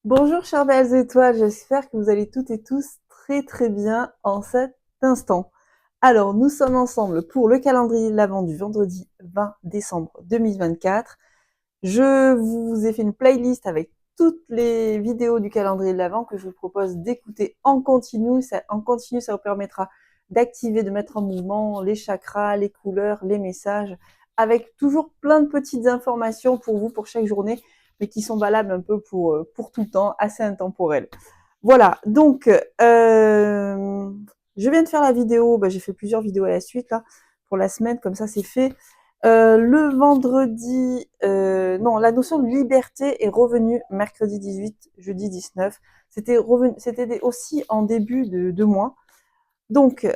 Bonjour chères belles étoiles, j'espère que vous allez toutes et tous très très bien en cet instant. Alors, nous sommes ensemble pour le calendrier de l'Avent du vendredi 20 décembre 2024. Je vous ai fait une playlist avec toutes les vidéos du calendrier de l'Avent que je vous propose d'écouter en continu. Ça vous permettra d'activer, de mettre en mouvement les chakras, les couleurs, les messages, avec toujours plein de petites informations pour vous pour chaque journée, mais qui sont valables un peu pour tout le temps, assez intemporelles. Voilà, donc je viens de faire la vidéo, j'ai fait plusieurs vidéos à la suite là pour la semaine, comme ça c'est fait. Le vendredi, non, la notion de liberté est revenue mercredi 18, jeudi 19. C'était aussi en début de mois. Donc,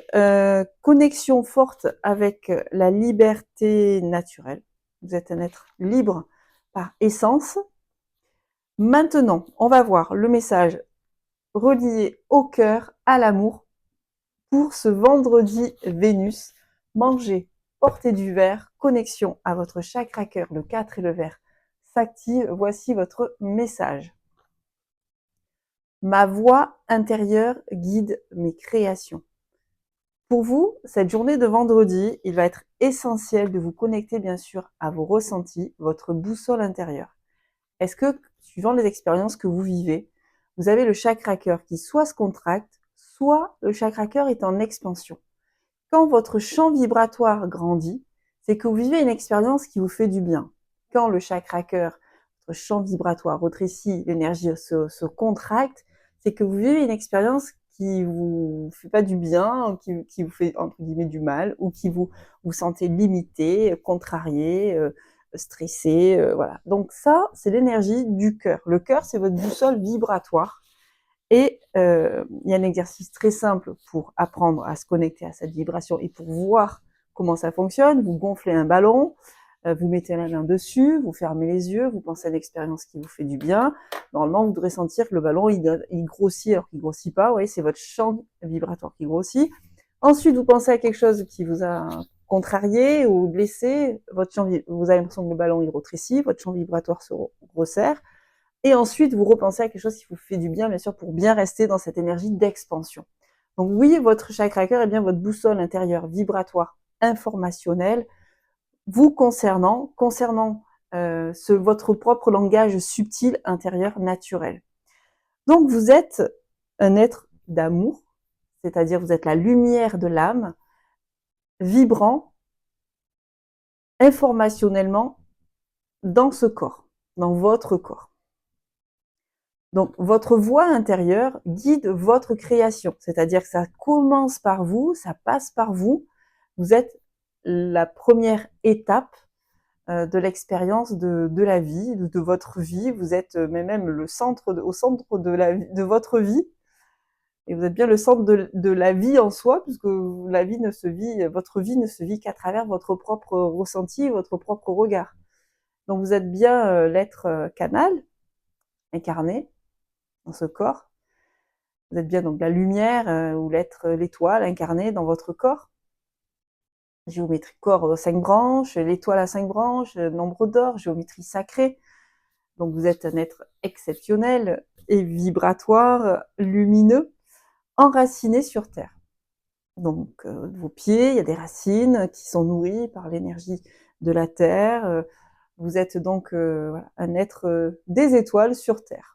connexion forte avec la liberté naturelle. Vous êtes un être libre par essence. Maintenant, on va voir le message relié au cœur, à l'amour, pour ce vendredi Vénus. Manger, porter du verre, connexion à votre chakra cœur, le 4 et le verre s'active. Voici votre message. Ma voix intérieure guide mes créations. Pour vous, cette journée de vendredi, il va être essentiel de vous connecter bien sûr à vos ressentis, votre boussole intérieure. Est-ce que, suivant les expériences que vous vivez, vous avez le chakra cœur qui soit se contracte, soit le chakra cœur est en expansion? Quand votre champ vibratoire grandit, c'est que vous vivez une expérience qui vous fait du bien. Quand le chakra cœur, votre champ vibratoire rétrécit, l'énergie se contracte, c'est que vous vivez une expérience qui vous fait pas du bien, qui vous fait entre guillemets du mal, ou qui vous sentez limité, contrarié, stressé, voilà. Donc ça, c'est l'énergie du cœur. Le cœur, c'est votre boussole vibratoire. Et il y a un exercice très simple pour apprendre à se connecter à cette vibration et pour voir comment ça fonctionne. Vous gonflez un ballon, vous mettez la main dessus, vous fermez les yeux, vous pensez à une expérience qui vous fait du bien. Normalement, vous devrez sentir que le ballon, il grossit alors qu'il grossit pas. Vous voyez, c'est votre champ vibratoire qui grossit. Ensuite, vous pensez à quelque chose qui vous a contrarié ou blessé. Vous avez l'impression que le ballon, il rétrécit, votre champ vibratoire se resserre. Et ensuite, vous repensez à quelque chose qui vous fait du bien, bien sûr, pour bien rester dans cette énergie d'expansion. Donc oui, votre chakra cœur est bien votre boussole intérieure vibratoire informationnelle, vous concernant votre propre langage subtil intérieur naturel. Donc vous êtes un être d'amour, c'est-à-dire vous êtes la lumière de l'âme, vibrant informationnellement dans ce corps, dans votre corps. Donc, votre voix intérieure guide votre création, c'est-à-dire que ça commence par vous, ça passe par vous. Vous êtes la première étape de l'expérience de la vie, de votre vie. Vous êtes même au centre de votre vie. Et vous êtes bien le centre de la vie en soi, puisque votre vie ne se vit qu'à travers votre propre ressenti, votre propre regard. Donc, vous êtes bien l'être canal, incarné, dans ce corps. Vous êtes bien donc la lumière ou l'étoile incarnée dans votre corps. Géométrie corps 5 branches, l'étoile à 5 branches, nombre d'or, géométrie sacrée. Donc vous êtes un être exceptionnel et vibratoire, lumineux, enraciné sur Terre. Donc vos pieds, il y a des racines qui sont nourries par l'énergie de la Terre. Vous êtes donc un être des étoiles sur Terre.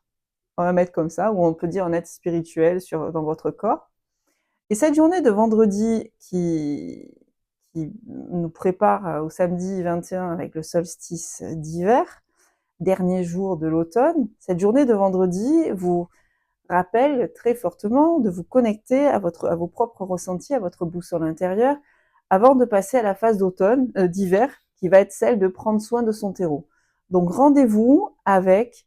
On va mettre comme ça, ou on peut dire un être spirituel dans votre corps. Et cette journée de vendredi qui nous prépare au samedi 21 avec le solstice d'hiver, dernier jour de l'automne, cette journée de vendredi vous rappelle très fortement de vous connecter à vos propres ressentis, à votre boussole intérieure, avant de passer à la phase d'hiver, qui va être celle de prendre soin de son terreau. Donc rendez-vous avec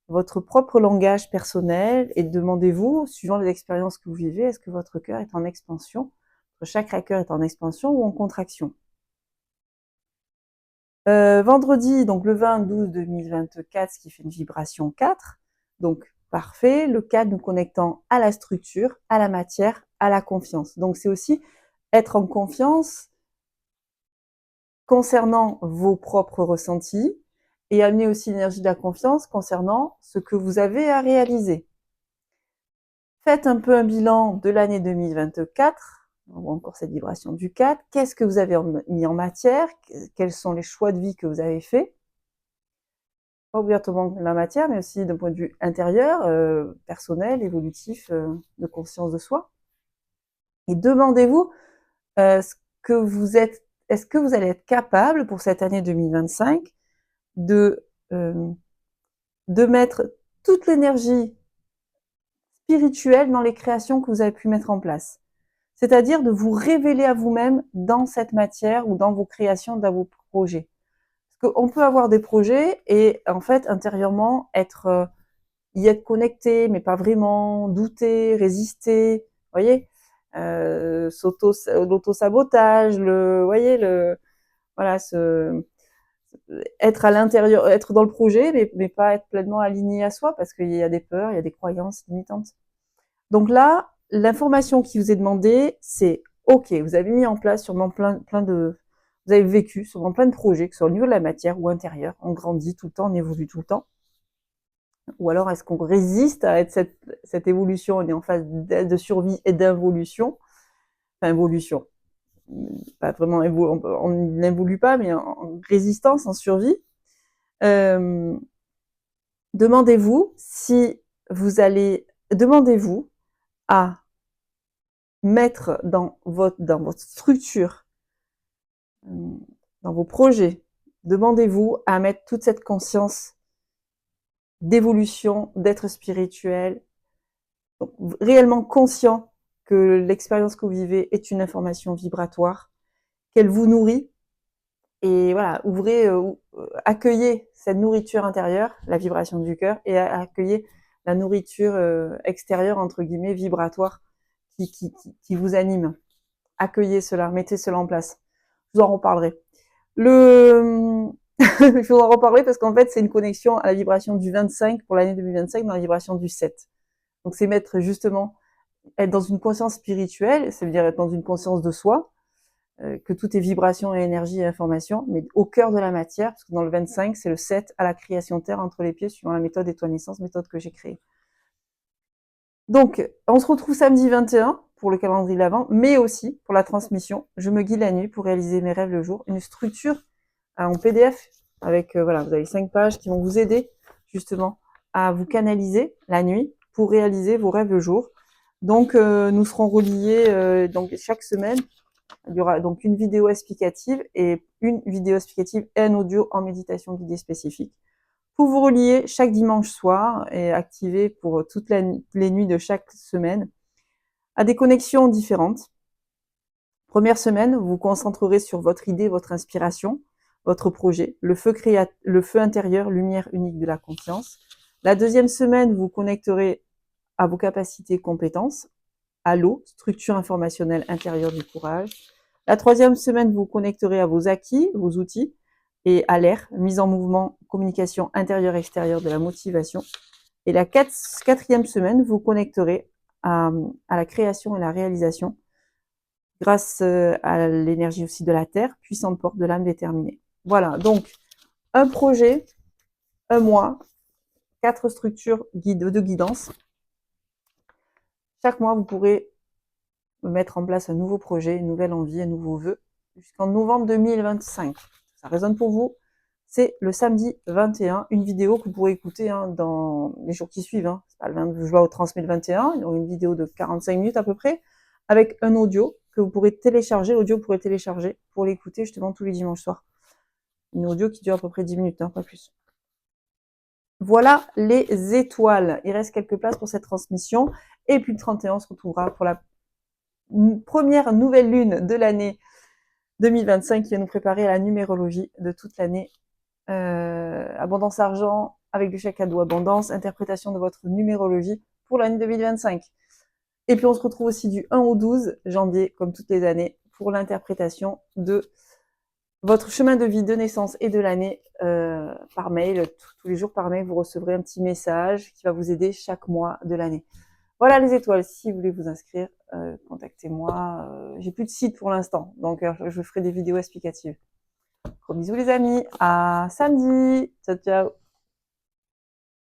votre propre langage personnel et demandez-vous, suivant les expériences que vous vivez, est-ce que votre cœur est en expansion, votre chakra cœur est en expansion ou en contraction? Vendredi, donc le 20-12-2024, ce qui fait une vibration 4, donc parfait. Le 4 nous connectant à la structure, à la matière, à la confiance. Donc c'est aussi être en confiance concernant vos propres ressentis et amener aussi l'énergie de la confiance concernant ce que vous avez à réaliser. Faites un peu un bilan de l'année 2024, on voit encore cette vibration du 4, qu'est-ce que vous avez mis en matière, quels sont les choix de vie que vous avez faits, pas obligatoirement la matière, mais aussi d'un point de vue intérieur, personnel, évolutif, de conscience de soi. Et demandez-vous est-ce que vous allez être capable pour cette année 2025 de mettre toute l'énergie spirituelle dans les créations que vous avez pu mettre en place. C'est-à-dire de vous révéler à vous-même dans cette matière ou dans vos créations, dans vos projets. Parce qu'on peut avoir des projets et en fait intérieurement y être connecté, mais pas vraiment, douter, résister, voyez, l'auto-sabotage, être à l'intérieur, être dans le projet, mais pas être pleinement aligné à soi, parce qu'il y a des peurs, il y a des croyances limitantes. Donc là, l'information qui vous est demandée, c'est ok, vous avez mis en place sûrement vous avez vécu sûrement plein de projets, que ce soit au niveau de la matière ou intérieur, on grandit tout le temps, on évolue tout le temps. Ou alors est-ce qu'on résiste à être cette évolution, on est en phase de survie et d'involution, enfin évolution, pas vraiment on n'évolue pas, mais en résistance, en survie. Demandez-vous demandez-vous à mettre dans votre structure, dans vos projets, demandez-vous à mettre toute cette conscience d'évolution, d'être spirituel, réellement conscient que l'expérience que vous vivez est une information vibratoire, qu'elle vous nourrit, et voilà, accueillez cette nourriture intérieure, la vibration du cœur, et accueillez la nourriture extérieure, entre guillemets, vibratoire, qui vous anime. Accueillez cela, mettez cela en place. Je vous en reparlerai. Je vous en reparlerai parce qu'en fait, c'est une connexion à la vibration du 25 pour l'année 2025 dans la vibration du 7. Donc, c'est être dans une conscience spirituelle, ça veut dire être dans une conscience de soi, que tout est vibration et énergie et information, mais au cœur de la matière, parce que dans le 25, c'est le 7 à la création terre entre les pieds, suivant la méthode Étoile Naissance, méthode que j'ai créée. Donc, on se retrouve samedi 21 pour le calendrier de l'Avent, mais aussi pour la transmission. Je me guide la nuit pour réaliser mes rêves le jour. Une structure en PDF avec, vous avez 5 pages qui vont vous aider justement à vous canaliser la nuit pour réaliser vos rêves le jour. Donc, nous serons reliés donc chaque semaine. Il y aura donc une vidéo explicative et un audio en méditation guidée spécifique. Pour vous relier chaque dimanche soir et activer pour toutes les nuits de chaque semaine à des connexions différentes. Première semaine, vous vous concentrerez sur votre idée, votre inspiration, votre projet, le feu intérieur, lumière unique de la conscience. La deuxième semaine, vous vous connecterez à vos capacités et compétences, à l'eau, structure informationnelle intérieure du courage. La troisième semaine, vous vous connecterez à vos acquis, vos outils, et à l'air, mise en mouvement, communication intérieure-extérieure de la motivation. Et la quatrième semaine, vous vous connecterez à la création et la réalisation grâce à l'énergie aussi de la Terre, puissante porte de l'âme déterminée. Voilà, donc un projet, un mois, 4 structures de guidance. Chaque mois, vous pourrez mettre en place un nouveau projet, une nouvelle envie, un nouveau vœu, jusqu'en novembre 2025. Ça résonne pour vous? C'est le samedi 21, une vidéo que vous pourrez écouter dans les jours qui suivent. C'est pas je vais transmettre le 21, donc une vidéo de 45 minutes à peu près, avec un audio que vous pourrez télécharger. L'audio, vous pourrez télécharger pour l'écouter justement tous les dimanches soirs. Une audio qui dure à peu près 10 minutes, pas plus. Voilà les étoiles. Il reste quelques places pour cette transmission. Et puis le 31, on se retrouvera pour la première nouvelle lune de l'année 2025 qui va nous préparer à la numérologie de toute l'année. Abondance argent avec du chèque cadeau abondance, interprétation de votre numérologie pour l'année 2025. Et puis on se retrouve aussi du 1 au 12 janvier, comme toutes les années, pour l'interprétation de votre chemin de vie de naissance et de l'année par mail. Tous les jours par mail, vous recevrez un petit message qui va vous aider chaque mois de l'année. Voilà les étoiles. Si vous voulez vous inscrire, contactez-moi. J'ai plus de site pour l'instant, donc je ferai des vidéos explicatives. Gros bisous les amis. À samedi. Ciao, ciao.